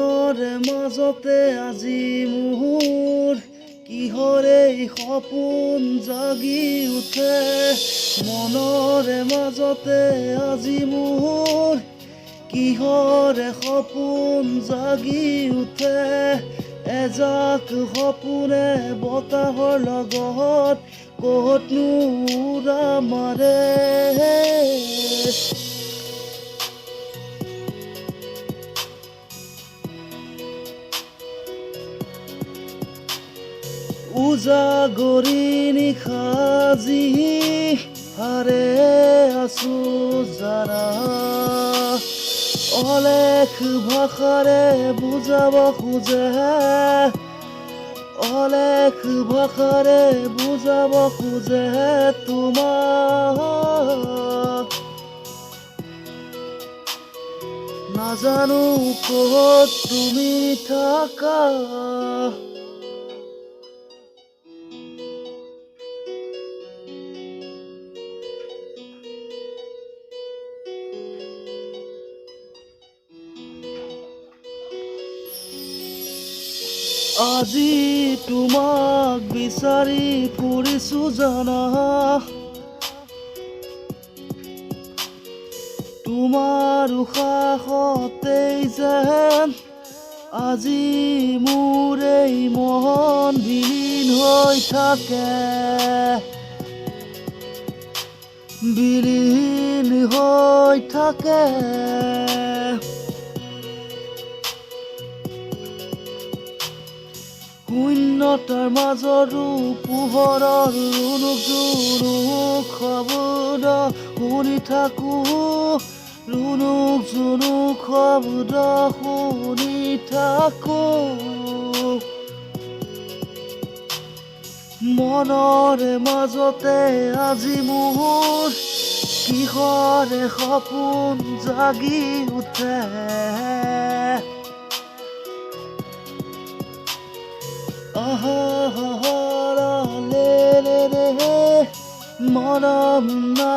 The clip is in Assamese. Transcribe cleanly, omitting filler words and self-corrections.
মনৰে মাজতে আজি মোৰ কিহৰে সপোন জাগি উঠে মনৰে মাজতে আজি মোৰ কিহৰে সপোন জাগি উঠে এজাক সপোনে বতাহৰ লগত ক'তনো উৰা মাৰে উজাগৰি নিশাজি হাৰে আছো যাৰা অলেখ ভাষাৰে বুজাব খোজে অলেখ ভাষাৰে বুজাব খোজে তোমাক নাজানো ক'ত তুমি থাকা আজি তোমাক বিচাৰি ফুৰিছো জানা তোমাৰ উশাহতেই যেন আজি মোৰ এই মন বিলীন হৈ থাকে বিলীন হৈ থাকে শূন্যতাৰ মাজৰো পোহৰৰ ৰুণুক জুনুক শব্দ শুনি থাকো ৰুণুক জুনুক শব্দ শুনি থাকো মনৰে মাজতে আজি মোৰ কিহৰে সপোন জাগি উঠে মনম না